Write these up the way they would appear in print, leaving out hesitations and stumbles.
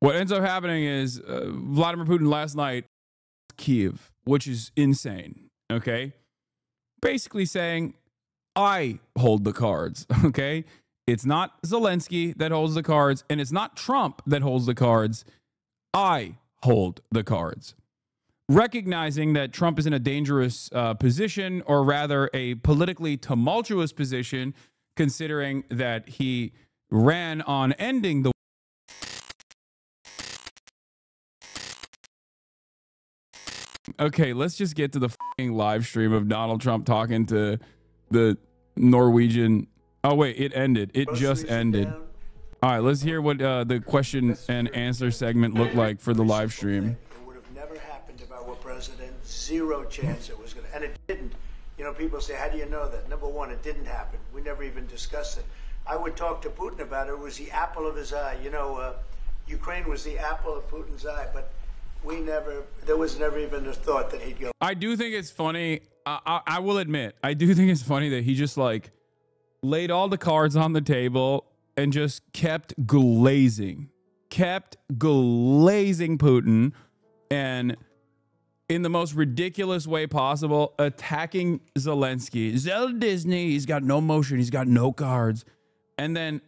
What ends up happening is Vladimir Putin last night, Kiev, which is insane. Okay. Basically saying, I hold the cards. Okay. It's not Zelensky that holds the cards, and it's not Trump that holds the cards. I hold the cards. Recognizing that Trump is in a dangerous position, or rather a politically tumultuous position, considering that he ran on ending the Okay, let's just get to the fucking live stream of Donald Trump talking to the Norwegian. Oh, wait, it ended. It just ended. All right, let's hear what the question and answer segment looked like for the live stream. It would have never happened if I were president. Zero chance it was going to. And it didn't. You know, people say, how do you know that? Number one, it didn't happen. We never even discussed it. I would talk to Putin about it. It was the apple of his eye. You know, Ukraine was the apple of Putin's eye, but there was never even a thought that he'd go. I do think it's funny. I will admit, I do think it's funny that he just like laid all the cards on the table and just kept glazing Putin, and in the most ridiculous way possible, attacking Zelensky. Zel Disney, he's got no motion, he's got no cards. And then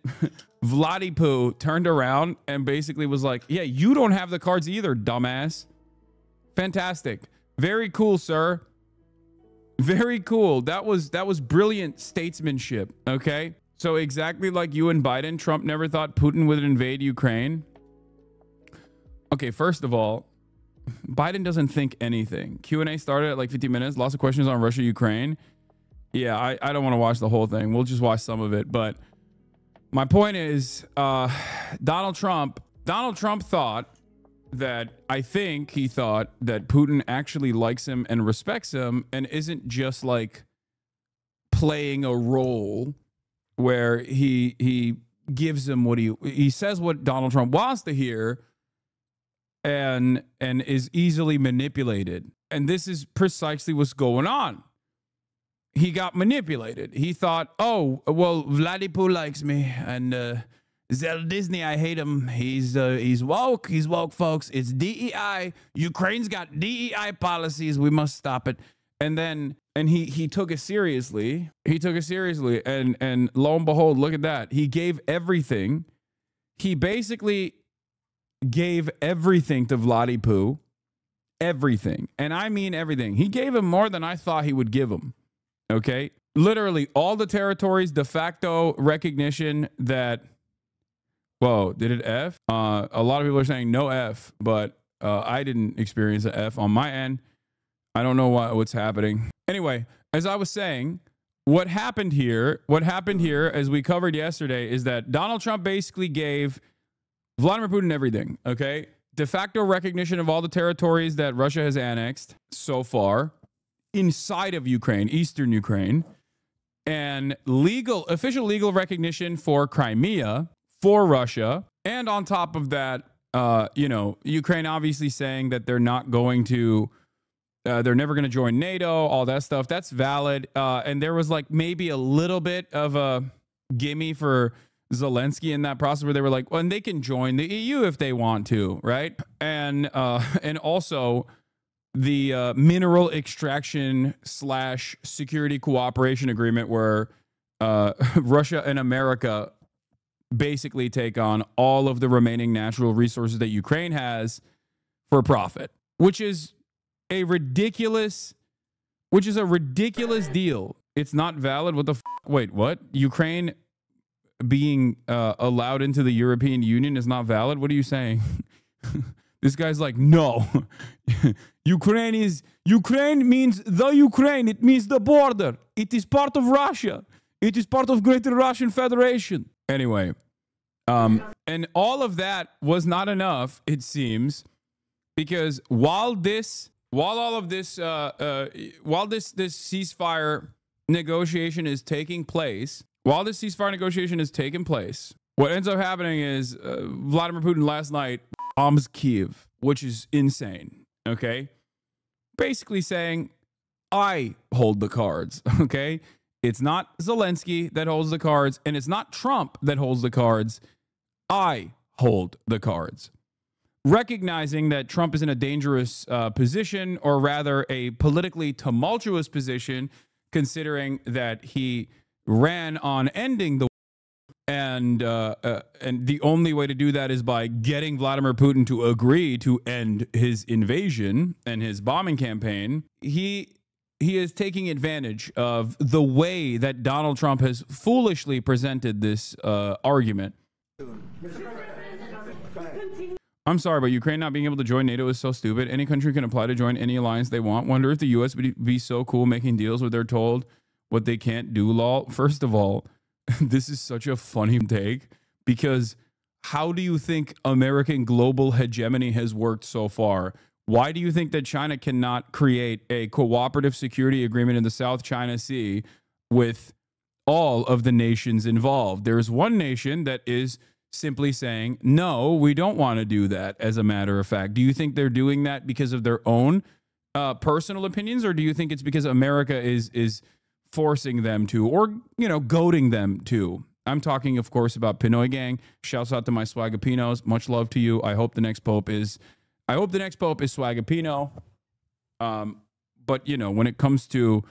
Vladipoo turned around and basically was like, yeah, you don't have the cards either, dumbass. Fantastic. Very cool, sir. Very cool. That was brilliant statesmanship, okay? So exactly like you and Biden, Trump never thought Putin would invade Ukraine. Okay, first of all, Biden doesn't think anything. Q&A started at like 50 minutes. Lots of questions on Russia, Ukraine. Yeah, I don't want to watch the whole thing. We'll just watch some of it. But my point is, Donald Trump thought that, I think he thought that Putin actually likes him and respects him and isn't just like playing a role where he gives him what he says what Donald Trump wants to hear and is easily manipulated. And this is precisely what's going on. He got manipulated. He thought, oh, well, Vladipoo likes me, and Zel Disney, I hate him. He's woke. He's woke, folks. It's DEI. Ukraine's got DEI policies. We must stop it. And he took it seriously. He took it seriously. And lo and behold, look at that. He gave everything. He basically gave everything to Vladipoo. Everything. And I mean everything. He gave him more than I thought he would give him. Okay? Literally all the territories, de facto recognition that, whoa, did it F? A lot of people are saying no F, but I didn't experience an F on my end. I don't know what's happening. Anyway, as I was saying, what happened here, as we covered yesterday, is that Donald Trump basically gave Vladimir Putin everything, okay? De facto recognition of all the territories that Russia has annexed so far inside of Ukraine, eastern Ukraine, and official legal recognition for Crimea, for Russia. And on top of that, Ukraine obviously saying that they're not going to, they're never going to join NATO, all that stuff. That's valid. And there was like maybe a little bit of a gimme for Zelensky in that process where they were like, well, and they can join the EU if they want to, right? And also the mineral extraction / security cooperation agreement where Russia and America basically take on all of the remaining natural resources that Ukraine has for profit, which is a ridiculous deal. It's not valid. What the wait, what? Ukraine being allowed into the European Union is not valid? What are you saying? This guy's like, no. Ukraine means the Ukraine. It means the border. It is part of Russia. It is part of Greater Russian Federation. Anyway, and all of that was not enough, it seems, because while this ceasefire negotiation is taking place, what ends up happening is Vladimir Putin last night bombs Kiev, which is insane. Okay, basically saying, I hold the cards. Okay. It's not Zelensky that holds the cards, and it's not Trump that holds the cards. I hold the cards. recognizing that Trump is in a dangerous position, or rather a politically tumultuous position, considering that he ran on ending the and the only way to do that is by getting Vladimir Putin to agree to end his invasion and his bombing campaign. He is taking advantage of the way that Donald Trump has foolishly presented this argument. I'm sorry, but Ukraine not being able to join NATO is so stupid. Any country can apply to join any alliance they want. Wonder if the U.S. would be so cool making deals where they're told what they can't do, lol. First of all, this is such a funny take, because how do you think American global hegemony has worked so far? Why do you think that China cannot create a cooperative security agreement in the South China Sea with all of the nations involved? There's one nation that is simply saying, no, we don't want to do that, as a matter of fact. Do you think they're doing that because of their own personal opinions, or do you think it's because America is forcing them to, or, you know, goading them to? I'm talking, of course, about Pinoy Gang. Shouts out to my Swagapinos. Much love to you. I hope the next pope is Swagapino. But, you know, when it comes to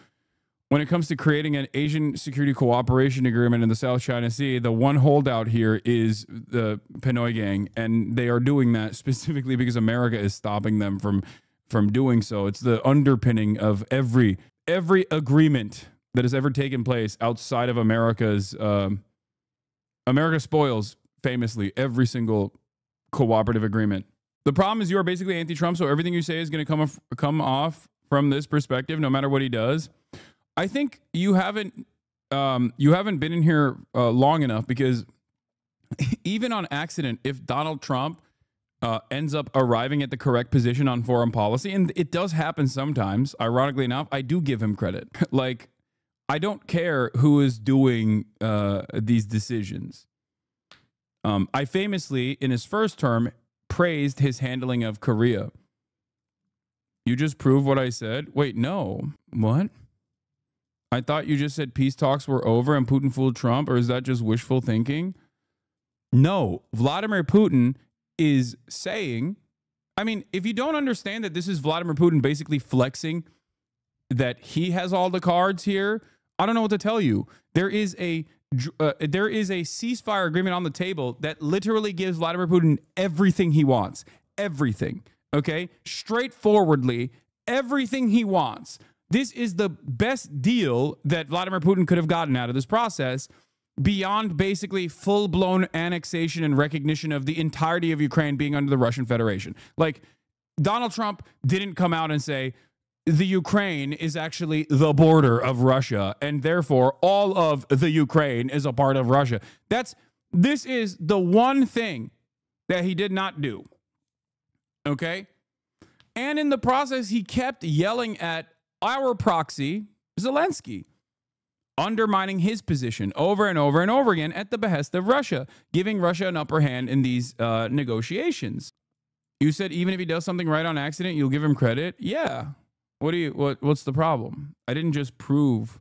creating an Asian security cooperation agreement in the South China Sea, the one holdout here is the Pinoy Gang, and they are doing that specifically because America is stopping them from doing so. It's the underpinning of every agreement that has ever taken place outside of America's. America spoils, famously, every single cooperative agreement. The problem is you are basically anti-Trump, so everything you say is going to come off from this perspective, no matter what he does. I think you haven't been in here long enough, because even on accident, if Donald Trump ends up arriving at the correct position on foreign policy, and it does happen sometimes, ironically enough, I do give him credit. Like, I don't care who is doing these decisions. I famously, in his first term, praised his handling of Korea. You just proved what I said? Wait, no. What? I thought you just said peace talks were over and Putin fooled Trump, or is that just wishful thinking? No, Vladimir Putin is saying, I mean, if you don't understand that this is Vladimir Putin basically flexing that he has all the cards here, I don't know what to tell you. There is a ceasefire agreement on the table that literally gives Vladimir Putin everything he wants. Everything. Okay? Straightforwardly, everything he wants. This is the best deal that Vladimir Putin could have gotten out of this process, beyond basically full-blown annexation and recognition of the entirety of Ukraine being under the Russian Federation. Like, Donald Trump didn't come out and say, the Ukraine is actually the border of Russia, and therefore all of the Ukraine is a part of Russia. This is the one thing that he did not do. Okay? And in the process, he kept yelling at our proxy, Zelensky, undermining his position over and over and over again at the behest of Russia, giving Russia an upper hand in these negotiations. You said even if he does something right on accident, you'll give him credit? Yeah. What's the problem? I didn't just prove.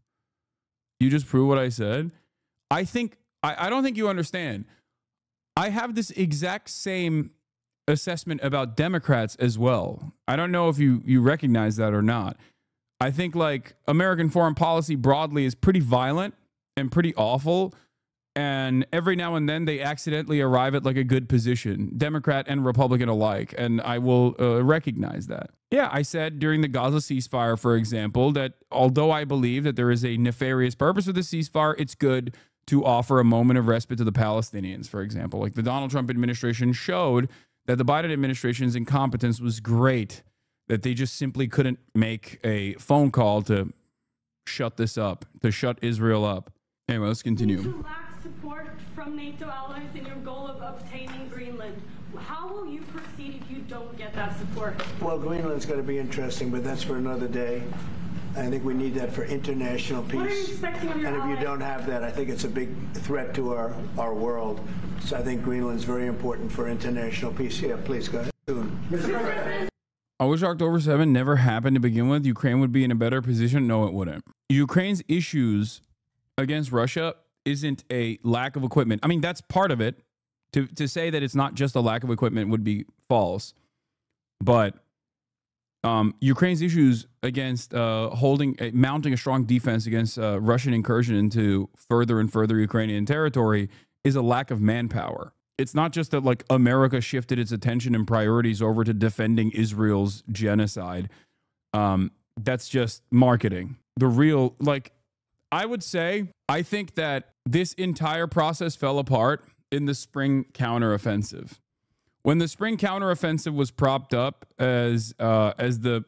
You just prove what I said. I don't think you understand. I have this exact same assessment about Democrats as well. I don't know if you recognize that or not. I think, like, American foreign policy broadly is pretty violent and pretty awful. And every now and then they accidentally arrive at like a good position, Democrat and Republican alike. And I will recognize that. Yeah, I said during the Gaza ceasefire, for example, that although I believe that there is a nefarious purpose with the ceasefire, it's good to offer a moment of respite to the Palestinians, for example. Like, the Donald Trump administration showed that the Biden administration's incompetence was great, that they just simply couldn't make a phone call to shut this up, to shut Israel up. Anyway, let's continue. You lack support from NATO allies in your goal of obtaining Greenland. How will you proceed if you don't get that support? Well, Greenland's going to be interesting, but that's for another day. I think we need that for international peace. What are you expecting of your And if allies? you don't have that, I think it's a big threat to our world. So I think Greenland's very important for international peace. Yeah, please go ahead. Soon. I wish October 7 never happened to begin with. Ukraine would be in a better position. No, it wouldn't. Ukraine's issues against Russia isn't a lack of equipment. I mean, that's part of it, To say that it's not just a lack of equipment would be false. But Ukraine's issues against mounting a strong defense against Russian incursion into further and further Ukrainian territory is a lack of manpower. It's not just that like America shifted its attention and priorities over to defending Israel's genocide. That's just marketing. The real, like, I would say, I think that this entire process fell apart in the spring counteroffensive. When the spring counteroffensive was propped up as the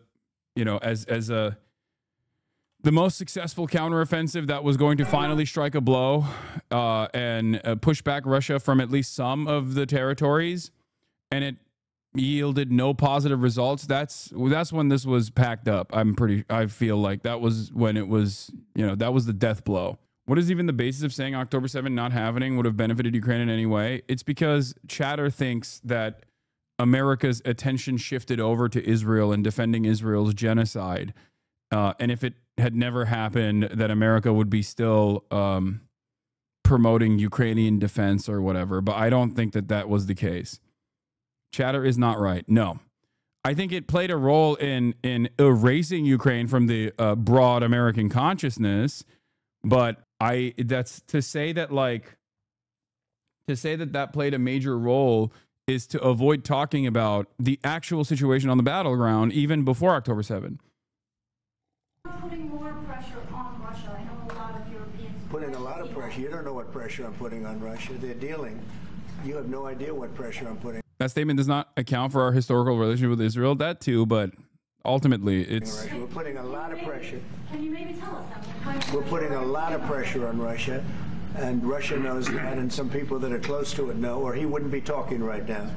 most successful counteroffensive that was going to finally strike a blow and push back Russia from at least some of the territories, and it yielded no positive results, that's when this was packed up. I feel like that was when it was, that was the death blow. What is even the basis of saying October 7 not happening would have benefited Ukraine in any way? It's because chatter thinks that America's attention shifted over to Israel and defending Israel's genocide. And if it had never happened, that America would be still promoting Ukrainian defense or whatever. But I don't think that that was the case. Chatter is not right. No. I think it played a role in erasing Ukraine from the broad American consciousness. But that's to say that that played a major role is to avoid talking about the actual situation on the battleground even before October 7. Putting more pressure on Russia. I know a lot of Europeans. Putting a lot of pressure. You don't know what pressure I'm putting on Russia. They're dealing. You have no idea what pressure I'm putting. That statement does not account for our historical relationship with Israel. That too, but ultimately it's... We're putting a lot of pressure. Can you maybe tell us that? We're putting a lot of pressure on Russia, and Russia knows that, and some people that are close to it know, or he wouldn't be talking right now.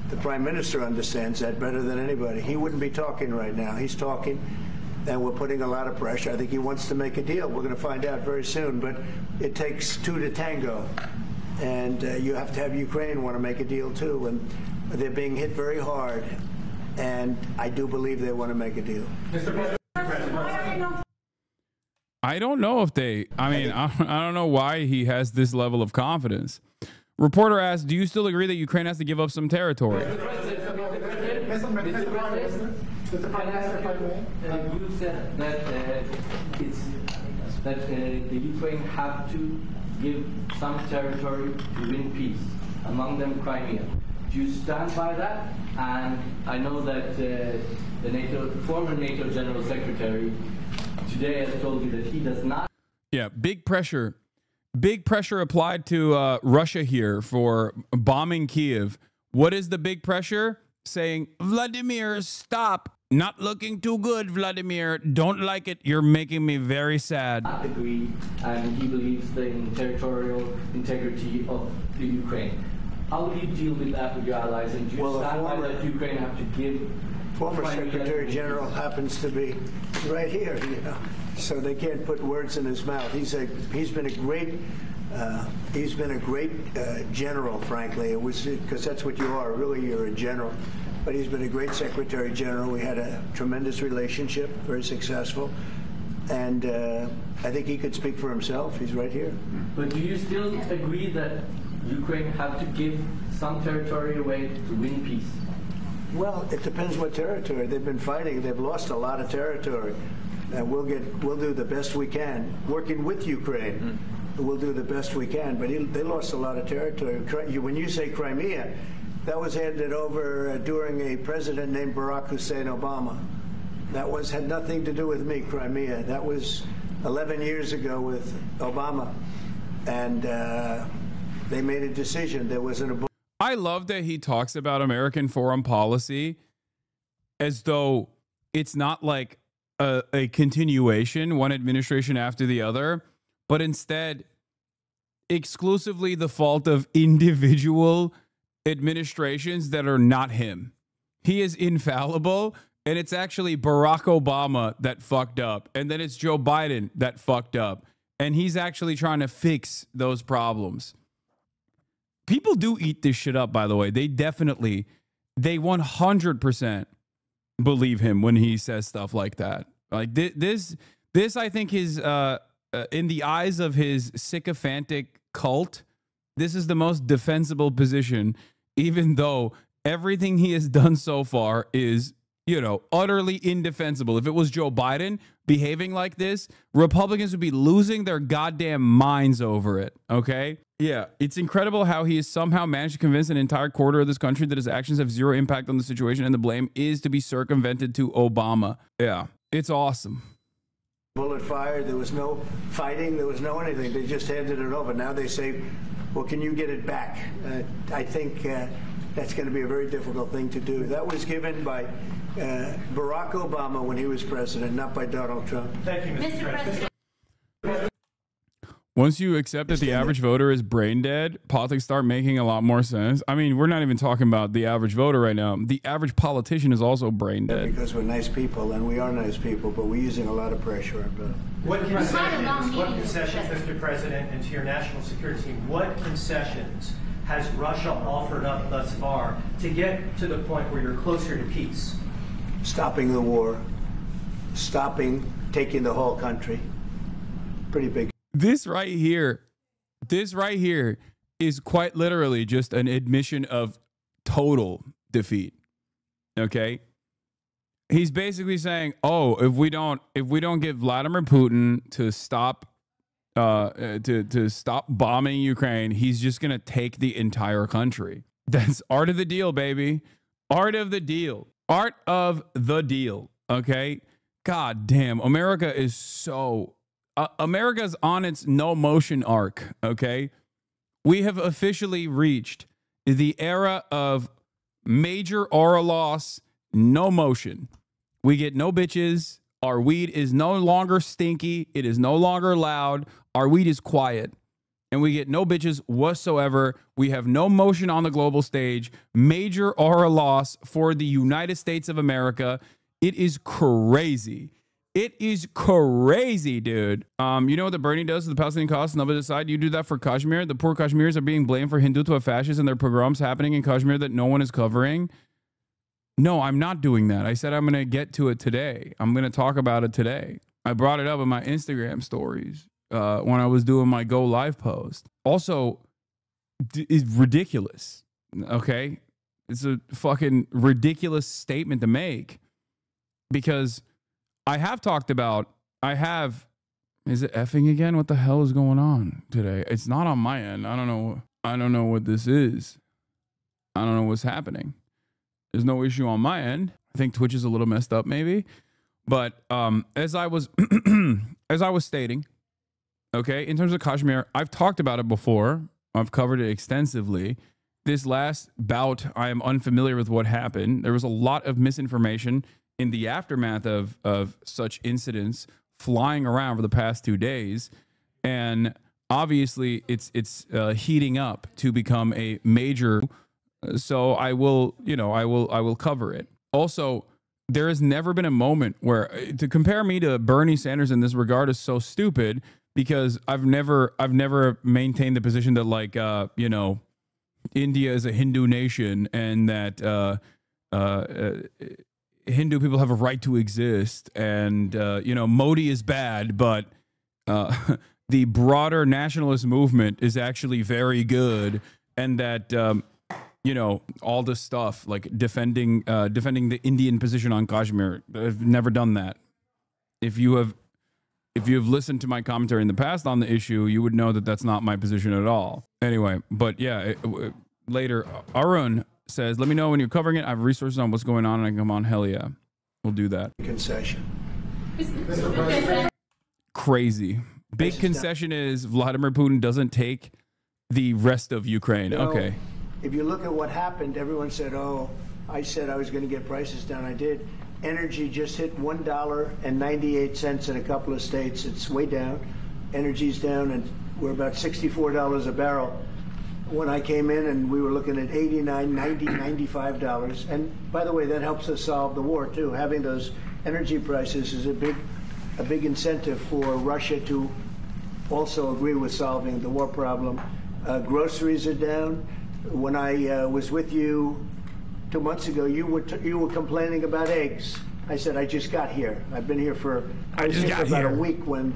The Prime Minister understands that better than anybody. He wouldn't be talking right now. He's talking, and we're putting a lot of pressure. I think he wants to make a deal. We're going to find out very soon, but it takes two to tango. And you have to have Ukraine want to make a deal too, and they're being hit very hard, and I do believe they want to make a deal. I don't know if they, I don't know why he has this level of confidence. Reporter asked, do you still agree that Ukraine has to give up some territory? You said that the Ukraine have to give some territory to win peace, among them Crimea. Do you stand by that? And I know that the former NATO General Secretary today has told you that he does not. Yeah, big pressure applied to Russia here for bombing Kiev. What is the big pressure? Saying, Vladimir, stop. Not looking too good, Vladimir. Don't like it. You're making me very sad. Agree, and he believes in territorial integrity of the Ukraine. How do you deal with that with your allies? And do you stand by that Ukraine have to give? Former Secretary General happens to be right here, so they can't put words in his mouth. He's been a great general, frankly. It was because that's what you are. Really, you're a general. But he's been a great Secretary General. We had a tremendous relationship, very successful. And I think he could speak for himself. He's right here. But do you still agree that Ukraine have to give some territory away to win peace? Well, it depends what territory. They've been fighting. They've lost a lot of territory. And we'll do the best we can. Working with Ukraine, we'll do the best we can. But they lost a lot of territory. When you say Crimea, that was handed over during a president named Barack Hussein Obama. That had nothing to do with me, Crimea. That was 11 years ago with Obama. And they made a decision. There was an... I love that he talks about American foreign policy as though it's not like a continuation, one administration after the other, but instead exclusively the fault of individual administrations that are not him. He is infallible, and it's actually Barack Obama that fucked up, and then it's Joe Biden that fucked up, and he's actually trying to fix those problems. People do eat this shit up, by the way. They 100% believe him when he says stuff like that. Like this I think is in the eyes of his sycophantic cult, This is the most defensible position, even though everything he has done so far is, you know, utterly indefensible. If it was Joe Biden behaving like this, Republicans would be losing their goddamn minds over it, okay? Yeah, it's incredible how he has somehow managed to convince an entire quarter of this country that his actions have zero impact on the situation and the blame is to be circumvented to Obama. Yeah, it's awesome. Bullet fired, there was no fighting, there was no anything. They just handed it over. Now they say, well, can you get it back? I think that's going to be a very difficult thing to do. That was given by Barack Obama when he was president, not by Donald Trump. Thank you, Mr. President. Once you accept that the average voter is brain dead, politics start making a lot more sense. I mean, we're not even talking about the average voter right now. The average politician is also brain dead. Because we're nice people, and we are nice people, but we're using a lot of pressure. What concessions, Mr. President, and to your national security team, what concessions has Russia offered up thus far to get to the point where you're closer to peace? Stopping the war, taking the whole country. Pretty big. This right here is quite literally just an admission of total defeat. Okay? He's basically saying, "Oh, if we don't get Vladimir Putin to stop to stop bombing Ukraine, he's just going to take the entire country." That's art of the deal, baby. Art of the deal. Art of the deal. Okay? God damn, America is so America's on its no motion arc, okay? We have officially reached the era of major aura loss, no motion. We get no bitches. Our weed is no longer stinky. It is no longer loud. Our weed is quiet. And we get no bitches whatsoever. We have no motion on the global stage. Major aura loss for the United States of America. It is crazy. It is crazy, dude. You know what the Bernie does to the Palestinian cause on the other side? You do that for Kashmir. The poor Kashmiris are being blamed for Hindutva fascists and their pogroms happening in Kashmir that no one is covering. No, I'm not doing that. I said I'm going to get to it today. I'm going to talk about it today. I brought it up in my Instagram stories when I was doing my Go Live post. Also, it's ridiculous, okay? It's a fucking ridiculous statement to make because I have talked about, is it effing again? What the hell is going on today? It's not on my end. I don't know what this is. I don't know what's happening. There's no issue on my end. I think Twitch is a little messed up maybe. But as I was stating, okay, in terms of Kashmir, I've talked about it before. I've covered it extensively. This last bout, I am unfamiliar with what happened. There was a lot of misinformation in the aftermath of such incidents flying around for the past 2 days. And obviously it's heating up to become a major. So I will cover it. Also, there has never been a moment where to compare me to Bernie Sanders in this regard is so stupid because I've never maintained the position that like, India is a Hindu nation and that, Hindu people have a right to exist and, Modi is bad, but the broader nationalist movement is actually very good and that, all this stuff like defending the Indian position on Kashmir. I've never done that. If you have listened to my commentary in the past on the issue, you would know that that's not my position at all. Anyway, but yeah, later, Arun says, let me know when you're covering it. I have resources on what's going on and I can come on. Hell yeah. We'll do that. Concession. Crazy. Big concession is Vladimir Putin doesn't take the rest of Ukraine. Okay. If you look at what happened, everyone said, oh, I said I was going to get prices down. I did. Energy just hit $1.98 in a couple of states. It's way down. Energy's down, and we're about $64 a barrel. When I came in, and we were looking at $89, $90, $95. And by the way, that helps us solve the war, too. Having those energy prices is a big incentive for Russia to also agree with solving the war problem. Groceries are down. When I was with you 2 months ago, you were complaining about eggs. I said I just got here. I've been here for about a week when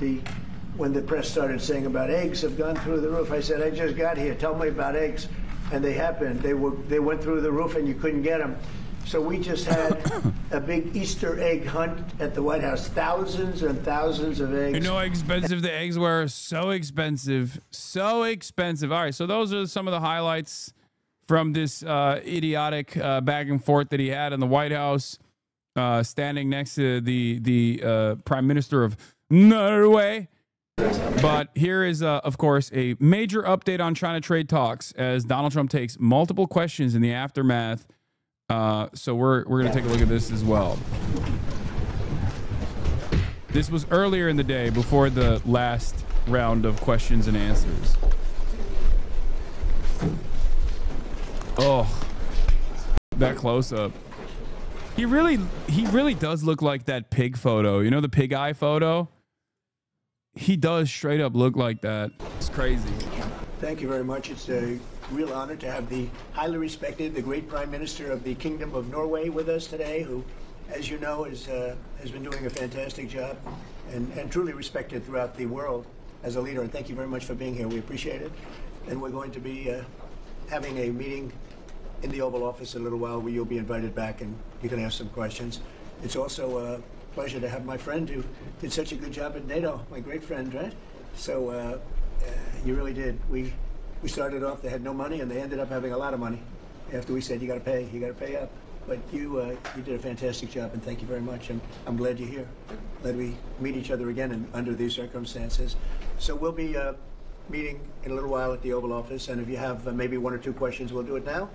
when the press started saying about eggs have gone through the roof. I said, I just got here. Tell me about eggs. And they happened. They went through the roof and you couldn't get them. So we just had a big Easter egg hunt at the White House. Thousands and thousands of eggs. You know how expensive the eggs were? So expensive. So expensive. All right, so those are some of the highlights from this idiotic back and forth that he had in the White House, standing next to the Prime Minister of Norway. But here is, of course, a major update on China trade talks as Donald Trump takes multiple questions in the aftermath. So we're going to take a look at this as well. This was earlier in the day before the last round of questions and answers. Oh, that close up. He really does look like that pig photo. You know, the pig eye photo? He does straight up look like that. It's crazy. Thank you very much. It's a real honor to have the highly respected, the great Prime Minister of the Kingdom of Norway with us today, who, as you know, has been doing a fantastic job and truly respected throughout the world as a leader. And thank you very much for being here. We appreciate it. And we're going to be having a meeting in the Oval Office in a little while where you'll be invited back and you can ask some questions. It's also a pleasure to have my friend who did such a good job at NATO, my great friend, right? So you really did. We started off, they had no money, and they ended up having a lot of money after we said, you got to pay up. But you did a fantastic job, and thank you very much. And I'm glad you're here. Glad we meet each other again under these circumstances. So we'll be meeting in a little while at the Oval Office, and if you have maybe one or two questions, we'll do it now.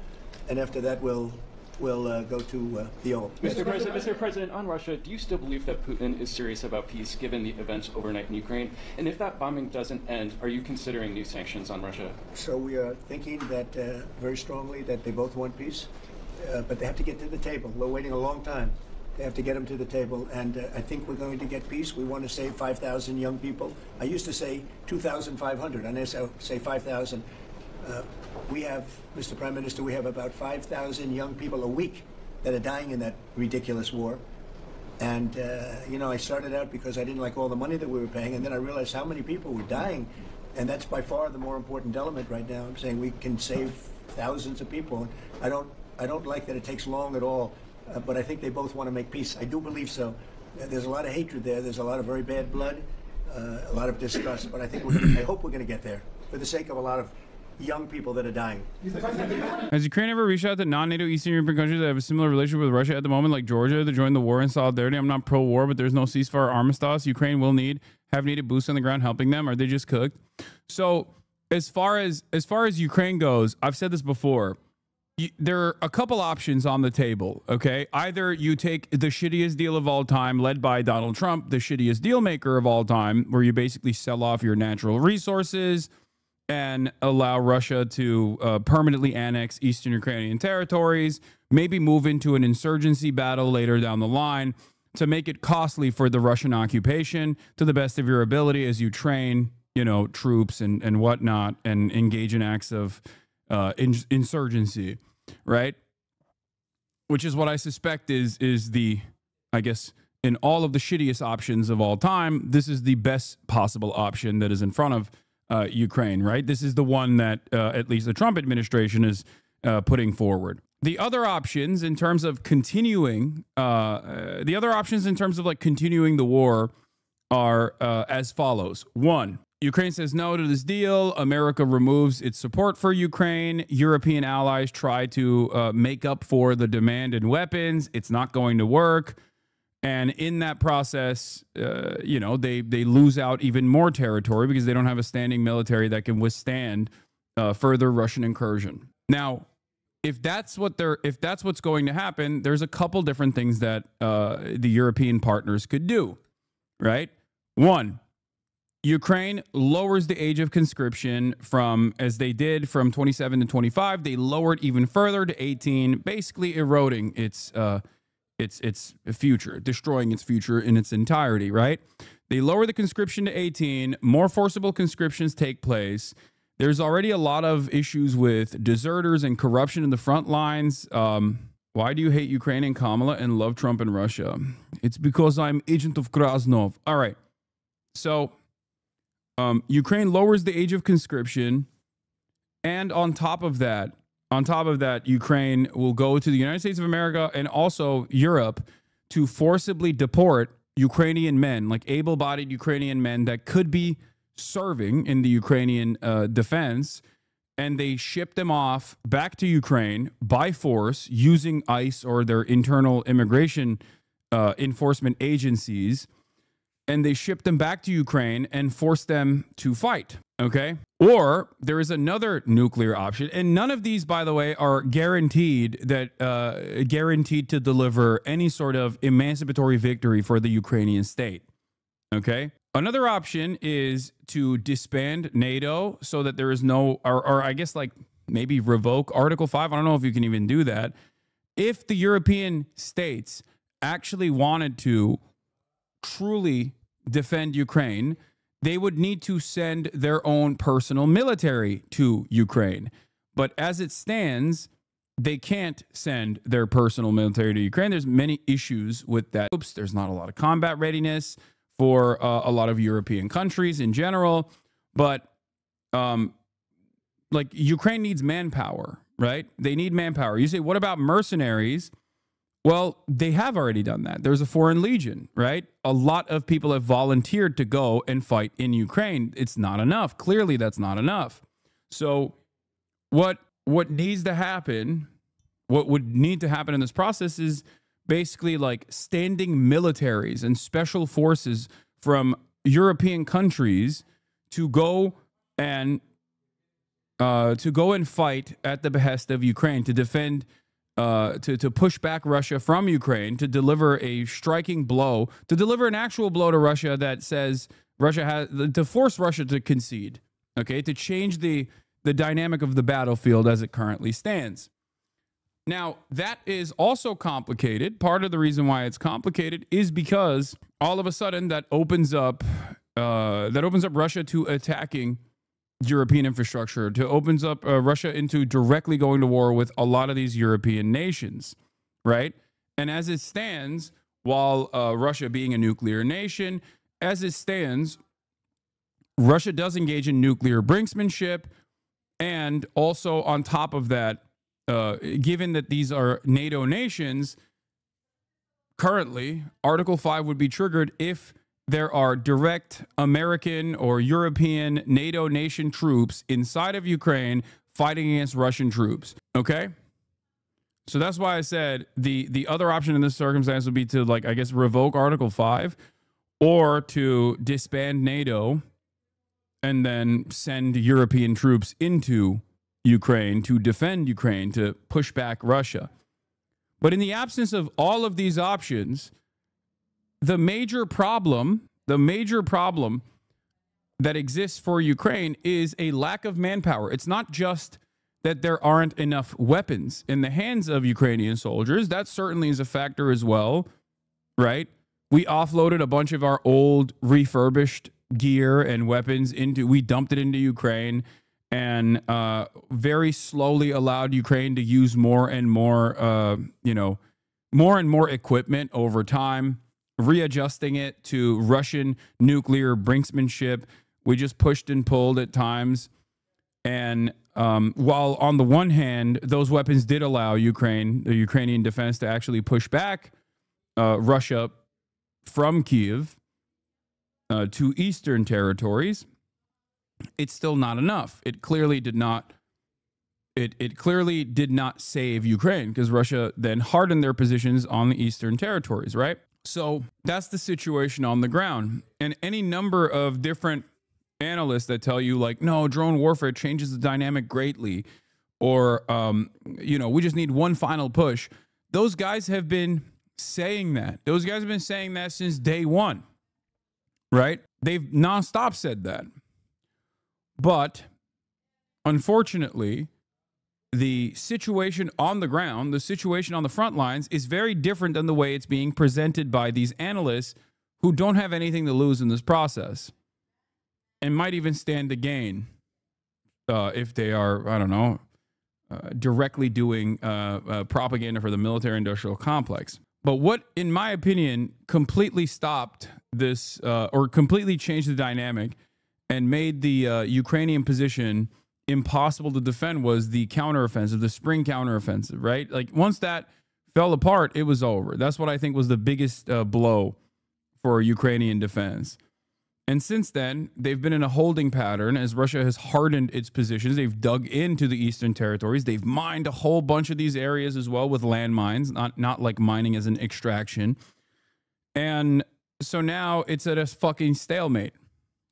And after that, we'll go to the Oval. Mr. President, on Russia, do you still believe that Putin is serious about peace given the events overnight in Ukraine? And if that bombing doesn't end, are you considering new sanctions on Russia? So we are thinking that very strongly that they both want peace, but they have to get to the table. We're waiting a long time. They have to get them to the table, and I think we're going to get peace. We want to save 5,000 young people. I used to say 2,500. I now say 5,000. We have, Mr. Prime Minister, we have about 5,000 young people a week that are dying in that ridiculous war. And, you know, I started out because I didn't like all the money that we were paying, and then I realized how many people were dying. And that's by far the more important element right now. I'm saying we can save thousands of people. I don't like that it takes long at all, but I think they both want to make peace. I do believe so. There's a lot of hatred there. There's a lot of very bad blood, a lot of distrust. But I think I hope we're going to get there for the sake of a lot of young people that are dying. Has Ukraine ever reached out to non-NATO Eastern European countries that have a similar relationship with Russia at the moment, like Georgia, to join the war in solidarity? I'm not pro-war, but there's no ceasefire armistice. Ukraine will have needed boots on the ground helping them. Are they just cooked? So as far as Ukraine goes, I've said this before. There are a couple options on the table, okay? Either you take the shittiest deal of all time, led by Donald Trump, the shittiest deal maker of all time, where you basically sell off your natural resources and allow Russia to permanently annex Eastern Ukrainian territories, maybe move into an insurgency battle later down the line to make it costly for the Russian occupation to the best of your ability as you train, you know, troops and whatnot and engage in acts of insurgency, right? Which is what I suspect is the, I guess, in all of the shittiest options of all time, this is the best possible option that is in front of Ukraine, right? This is the one that at least the Trump administration is putting forward. The other options in terms of continuing, continuing the war are as follows. One, Ukraine says no to this deal. America removes its support for Ukraine. European allies try to make up for the demand in weapons. It's not going to work. And in that process, you know, they lose out even more territory because they don't have a standing military that can withstand further Russian incursion. Now, if that's what's going to happen, there's a couple different things that the European partners could do, right? One, Ukraine lowers the age of conscription from, as they did, from 27 to 25. They lowered even further to 18, basically eroding its future, destroying its future in its entirety, right? They lower the conscription to 18. More forcible conscriptions take place. There's already a lot of issues with deserters and corruption in the front lines. Why do you hate Ukraine and Kamala and love Trump and Russia? It's because I'm agent of Krasnov. All right. So Ukraine lowers the age of conscription, and on top of that, Ukraine will go to the United States of America and also Europe to forcibly deport Ukrainian men, like able-bodied Ukrainian men that could be serving in the Ukrainian defense, and they ship them off back to Ukraine by force using ICE or their internal immigration enforcement agencies, and they ship them back to Ukraine and force them to fight, okay? Or there is another nuclear option, and none of these, by the way, are guaranteed to deliver any sort of emancipatory victory for the Ukrainian state, okay? Another option is to disband NATO so that there is no, or I guess like maybe revoke Article 5. I don't know if you can even do that. If the European states actually wanted to truly defend Ukraine, they would need to send their own personal military to Ukraine. But as it stands, they can't send their personal military to Ukraine. There's many issues with that. There's not a lot of combat readiness for a lot of European countries in general. But like Ukraine needs manpower, right? They need manpower. You say, what about mercenaries? Well, they have already done that. There's a foreign legion, right? A lot of people have volunteered to go and fight in Ukraine. It's not enough. Clearly, that's not enough. So what needs to happen, what would need to happen in this process is basically like standing militaries and special forces from European countries to go and fight at the behest of Ukraine to defend, to push back Russia from Ukraine, to deliver a striking blow, to deliver an actual blow to Russia that says Russia has, to force Russia to concede, okay, to change the dynamic of the battlefield as it currently stands. Now, that is also complicated. Part of the reason why it's complicated is because all of a sudden that opens up Russia to attacking European infrastructure, to opens up Russia into directly going to war with a lot of these European nations, right? And as it stands, while Russia being a nuclear nation, as it stands, Russia does engage in nuclear brinksmanship, and also on top of that, given that these are NATO nations, currently, Article 5 would be triggered if there are direct American or European NATO nation troops inside of Ukraine fighting against Russian troops, okay? So that's why I said the other option in this circumstance would be to, like, I guess, revoke Article 5 or to disband NATO and then send European troops into Ukraine to defend Ukraine, to push back Russia. But in the absence of all of these options, the major problem that exists for Ukraine is a lack of manpower. It's not just that there aren't enough weapons in the hands of Ukrainian soldiers. That certainly is a factor as well, right? We offloaded a bunch of our old refurbished gear and weapons we dumped it into Ukraine, and very slowly allowed Ukraine to use more and more equipment over time, readjusting it to Russian nuclear brinksmanship. We just pushed and pulled at times. And while on the one hand, those weapons did allow the Ukrainian defense to actually push back Russia from Kyiv to eastern territories, it's still not enough. It clearly did not. It clearly did not save Ukraine, because Russia then hardened their positions on the eastern territories, right? So that's the situation on the ground. And any number of different analysts that tell you, like, no, drone warfare changes the dynamic greatly, or we just need one final push. Those guys have been saying that. Those guys have been saying that since day one, right? They've nonstop said that. But unfortunately, the situation on the ground, the situation on the front lines is very different than the way it's being presented by these analysts who don't have anything to lose in this process and might even stand to gain if they are, I don't know, directly doing propaganda for the military-industrial complex. But what, in my opinion, completely stopped this or completely changed the dynamic and made the Ukrainian position impossible to defend was the counteroffensive, the spring counteroffensive, right? Like once that fell apart, it was over. That's what I think was the biggest blow for Ukrainian defense. And since then, they've been in a holding pattern as Russia has hardened its positions. They've dug into the eastern territories. They've mined a whole bunch of these areas as well with landmines, not like mining as an extraction. And so now it's at a fucking stalemate.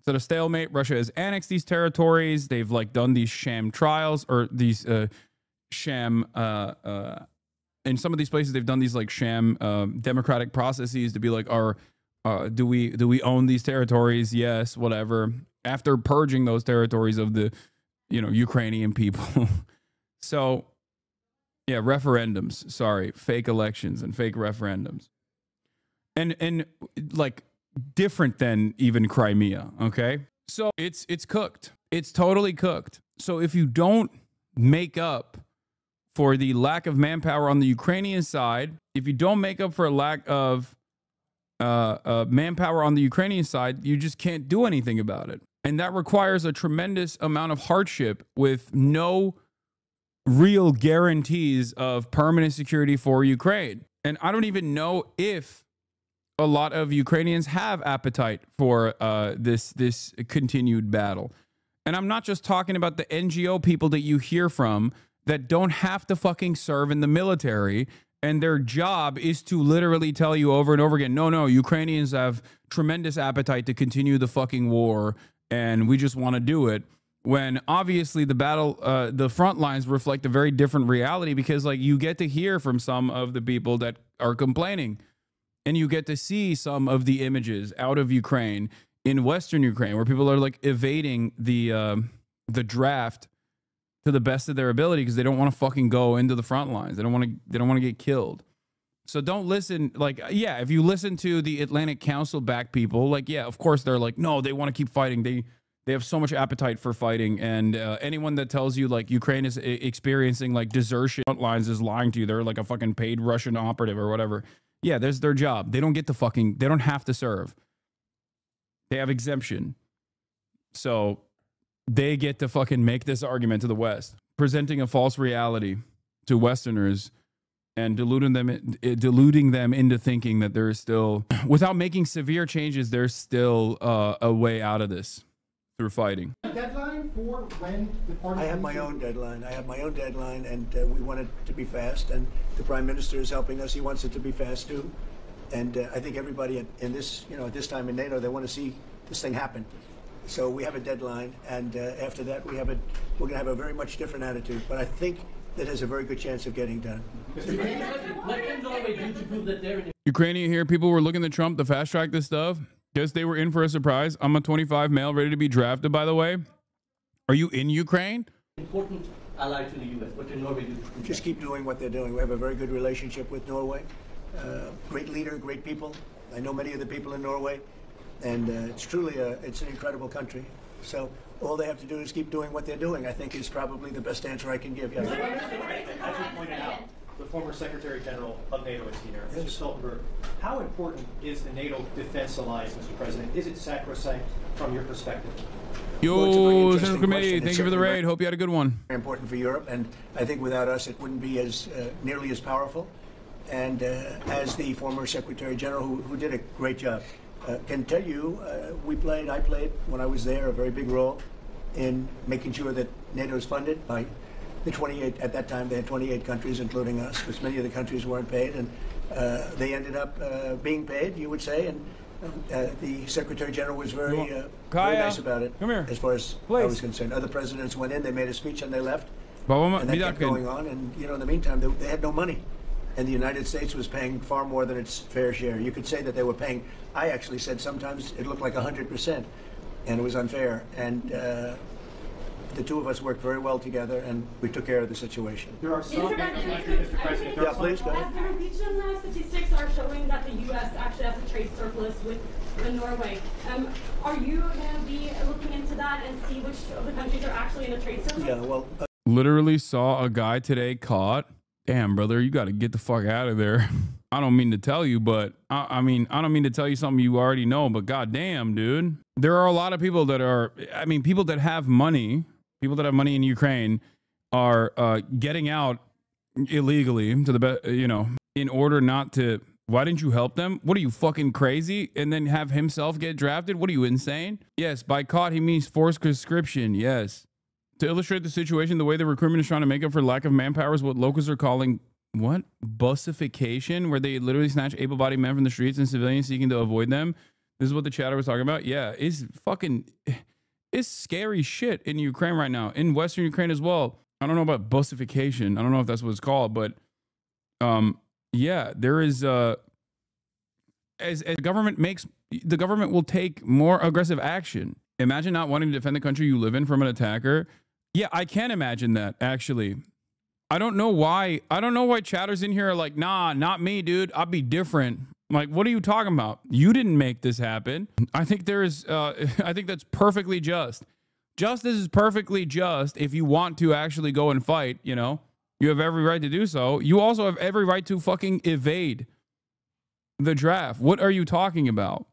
It's at a stalemate. Russia has annexed these territories. They've like done these sham trials or these sham in some of these places they've done these like sham democratic processes to be like, do we own these territories? Yes, whatever. After purging those territories of the, Ukrainian people. So, yeah, referendums. Sorry, fake elections and fake referendums, and like different than even Crimea. Okay, so it's cooked. It's totally cooked. So if you don't make up for the lack of manpower on the Ukrainian side, if you don't make up for a lack of manpower on the Ukrainian side, you just can't do anything about it. And that requires a tremendous amount of hardship with no real guarantees of permanent security for Ukraine. And I don't even know if a lot of Ukrainians have appetite for this continued battle. And I'm not just talking about the NGO people that you hear from that don't have to fucking serve in the military, and their job is to literally tell you over and over again, no, Ukrainians have tremendous appetite to continue the fucking war, and we just want to do it. When obviously the battle, the front lines reflect a very different reality, because like you get to hear from some of the people that are complaining, and you get to see some of the images out of Ukraine in Western Ukraine where people are like evading the draft to the best of their ability because they don't want to fucking go into the front lines. They don't want to get killed. So don't listen. Like, yeah, if you listen to the Atlantic Council back people, like, yeah, of course they're like, no, they want to keep fighting. They have so much appetite for fighting. And anyone that tells you like Ukraine is experiencing like desertion front lines is lying to you. They're like a fucking paid Russian operative or whatever. Yeah, there's their job. They don't get to fucking, they don't have to serve. They have exemption. So they get to fucking make this argument to the West, presenting a false reality to Westerners and deluding them into thinking that there is still, without making severe changes, there's still a way out of this through fighting. Deadline for when the party? I have my own deadline. And we want it to be fast. And the Prime Minister is helping us. He wants it to be fast too. And I think everybody in this, at this time in NATO, they want to see this thing happen. So we have a deadline, and after that, we're going to have a very much different attitude. But I think that has a very good chance of getting done. Ukrainian here, people were looking at Trump to fast track this stuff. Guess they were in for a surprise. I'm a 25 male ready to be drafted, by the way. Are you in Ukraine? Important ally to the U.S. What can Norway do? Just keep doing what they're doing. We have a very good relationship with Norway. Great leader, great people. I know many of the people in Norway. And it's truly it's an incredible country. So all they have to do is keep doing what they're doing, I think, is probably the best answer I can give. Yes. As you pointed out, the former Secretary General of NATO is here, Mr. Stoltenberg. How important is the NATO defense alliance, Mr. President? Is it sacrosanct from your perspective? Yo, Central Committee, thank you for the raid. Hope you had a good one. Very important for Europe, and I think without us it wouldn't be as nearly as powerful. And as the former Secretary General, who did a great job, can tell you, I played when I was there a very big role in making sure that NATO is funded by the 28, at that time they had 28 countries, including us, because many of the countries weren't paid, and they ended up being paid, you would say, and the Secretary General was very nice about it. Come here. As far as I was concerned. Other presidents went in, they made a speech, and they left. And that kept going on, and in the meantime, they had no money. And the United States was paying far more than its fair share. You could say that they were paying, I actually said sometimes it looked like 100%, and it was unfair. And the two of us worked very well together, and we took care of the situation. There are some, Mr. President. Yeah, please, go ahead. As the Norwegian statistics are showing that the U.S. actually has a trade surplus with Norway, are you going to be looking into that and see which of the countries are actually in a trade surplus? Yeah, well... Literally saw a guy today caught. Damn, brother, you got to get the fuck out of there. I don't mean to tell you, but I mean, I don't mean to tell you something you already know, but goddamn, dude. There are a lot of people that are, I mean, people that have money in Ukraine are getting out illegally to the, you know, in order not to, why didn't you help them? What are you, fucking crazy? And then have himself get drafted? What are you, insane? Yes, by caught, he means forced conscription, yes. To illustrate the situation, the way the recruitment is trying to make up for lack of manpower is what locals are calling, what? Bussification, where they literally snatch able-bodied men from the streets and civilians seeking to avoid them. This is what the chatter was talking about. Yeah, it's scary shit in Ukraine right now. In Western Ukraine as well. I don't know about bussification. I don't know if that's what it's called, but yeah, there is as the government will take more aggressive action. Imagine not wanting to defend the country you live in from an attacker. Yeah, I can imagine that, actually. I don't know why chatters in here are like, nah, not me, dude. I'll be different. Like, what are you talking about? You didn't make this happen. I think I think that's perfectly just. Justice is perfectly just if you want to actually go and fight, you know. You have every right to do so. You also have every right to fucking evade the draft. What are you talking about?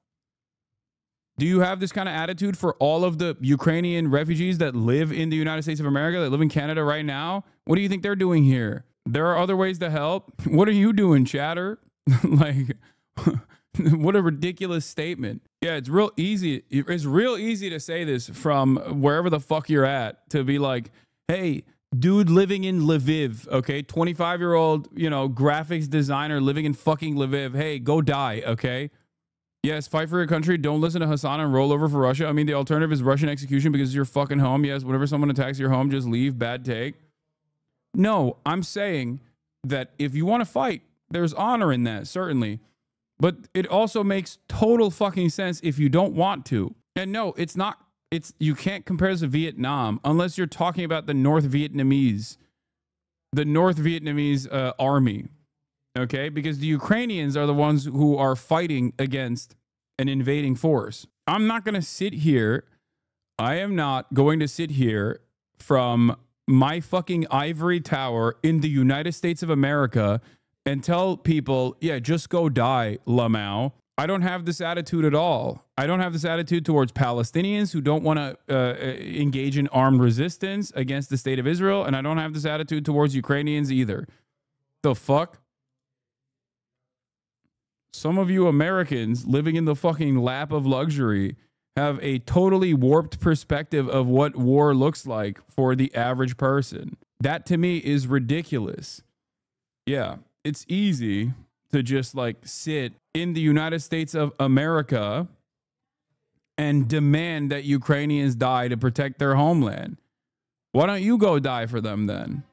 Do you have this kind of attitude for all of the Ukrainian refugees that live in the United States of America, that live in Canada right now? What do you think they're doing here? There are other ways to help. What are you doing, chatter? Like, what a ridiculous statement. Yeah, it's real easy. It's real easy to say this from wherever the fuck you're at, to be like, hey, dude living in Lviv, okay? 25-year-old, you know, graphics designer living in fucking Lviv. Hey, go die, okay? Yes, fight for your country. Don't listen to Hasan and roll over for Russia. I mean, the alternative is Russian execution because it's your fucking home. Yes, whenever someone attacks your home, just leave. Bad take. No, I'm saying that if you want to fight, there's honor in that, certainly. But it also makes total fucking sense if you don't want to. And no, it's not. You can't compare this to Vietnam unless you're talking about the North Vietnamese army. Okay, because the Ukrainians are the ones who are fighting against an invading force. I'm not going to sit here. I am not going to sit here from my fucking ivory tower in the United States of America and tell people, yeah, just go die, Lamau. I don't have this attitude at all. I don't have this attitude towards Palestinians who don't want to engage in armed resistance against the state of Israel. And I don't have this attitude towards Ukrainians either. The fuck? Some of you Americans living in the fucking lap of luxury have a totally warped perspective of what war looks like for the average person. That to me is ridiculous. Yeah, it's easy to just like sit in the United States of America and demand that Ukrainians die to protect their homeland. Why don't you go die for them then?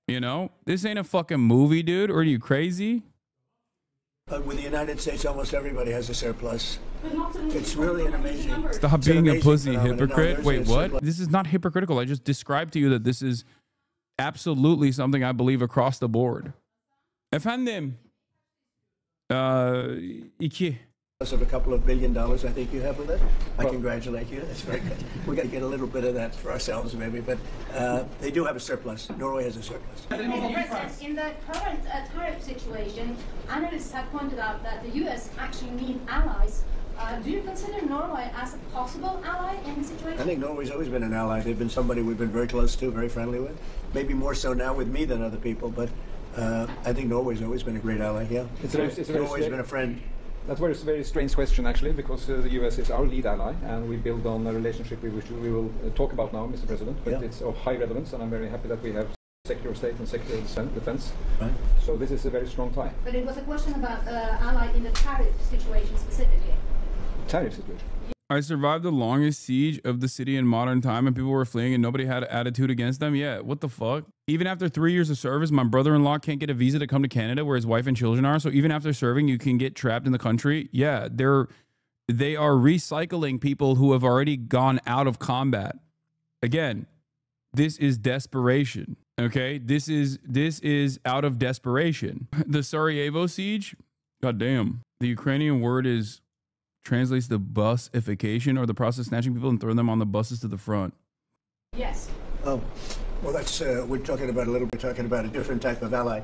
You know, this ain't a fucking movie, dude. Or are you crazy? With the United States, almost everybody has a surplus. It's really an amazing... Stop being a pussy, hypocrite. Wait, what? This is not hypocritical. I just described to you that this is absolutely something I believe across the board. Efendim. İki. Of a couple of $1 billion, I think you have with it. I congratulate you. That's very good. We got to get a little bit of that for ourselves, maybe. But they do have a surplus. Norway has a surplus. Mr. President, in the current tariff situation, analysts have pointed out that the U.S. actually need allies. Do you consider Norway as a possible ally in the situation? I think Norway's always been an ally. They've been somebody we've been very close to, very friendly with. Maybe more so now with me than other people, but I think Norway's always been a great ally. Yeah, Norway's been a friend. That's a very strange question, actually, because the U.S. is our lead ally, and we build on a relationship which we will talk about now, Mr. President. But it's of high relevance, and I'm very happy that we have Secretary of State and Secretary of Defense. Right. So this is a very strong tie. But it was a question about ally in the tariff situation specifically. Tariff situation. I survived the longest siege of the city in modern time, and people were fleeing and nobody had an attitude against them. Yeah, what the fuck? Even after 3 years of service, my brother-in-law can't get a visa to come to Canada where his wife and children are. So even after serving, you can get trapped in the country. Yeah, they are recycling people who have already gone out of combat. Again, this is desperation. Okay, this is out of desperation. The Sarajevo siege, goddamn. The Ukrainian word translates to busification, or the process of snatching people and throwing them on the buses to the front. Yes. Oh, well, that's we're talking about a different type of ally.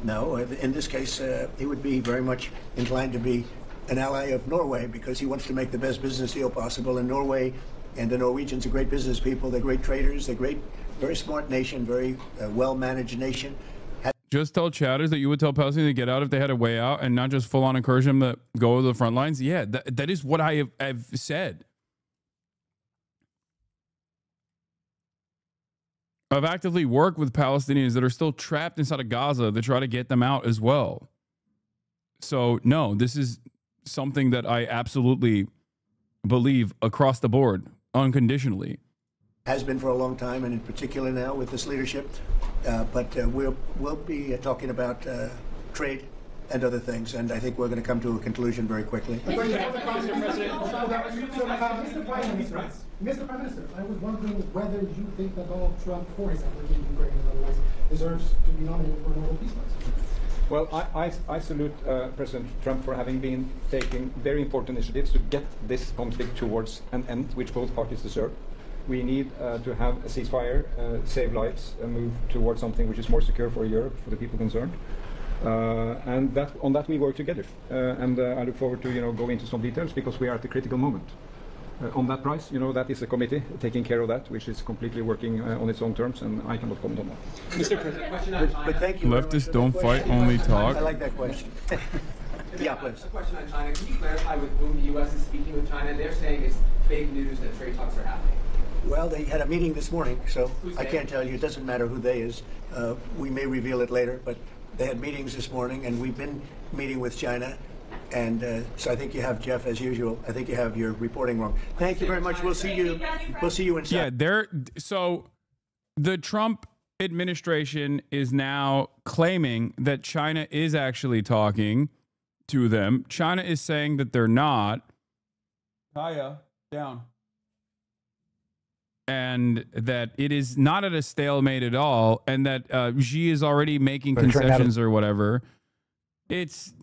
No, in this case, he would be very much inclined to be an ally of Norway because he wants to make the best business deal possible. And Norway and the Norwegians are great business people. They're great traders. They're great, very smart nation, very well-managed nation. Just tell chatters that you would tell Palestine to get out if they had a way out and not just full-on encourage them to go to the front lines. Yeah, that is what I have said. I've actively worked with Palestinians that are still trapped inside of Gaza to try to get them out as well. So, no, this is something that I absolutely believe across the board, unconditionally. Has been for a long time, and in particular now with this leadership. But we'll be talking about trade and other things, and I think we're going to come to a conclusion very quickly. Mr. Prime Minister, I was wondering whether you think that Donald Trump, for his effort in Ukraine and otherwise, deserves to be nominated for a Nobel Peace Prize. Well, I salute President Trump for having been taking very important initiatives to get this conflict towards an end, which both parties deserve. We need to have a ceasefire, save lives, and move towards something which is more secure for Europe, for the people concerned. And on that we work together. And I look forward to go into some details because we are at a critical moment. On that price, that is a committee taking care of that, which is completely working on its own terms, and I cannot comment on that. Mr. President, but thank you. Leftists don't fight, only talk. I like that question. Yeah, please. A question on China. Can you clarify with whom the U.S. is speaking with China? They're saying it's fake news that trade talks are happening. Well, they had a meeting this morning, so I can't tell you. It doesn't matter who they is. We may reveal it later, but they had meetings this morning, and we've been meeting with China. And so I think you have, Jeff, as usual, I think you have your reporting wrong. Thank you very much. We'll see you. We'll see you in Saturday. Yeah, so the Trump administration is now claiming that China is actually talking to them. China is saying that they're not. Kaya, down. And that it is not at a stalemate at all, and that Xi is already making concessions or whatever. It's,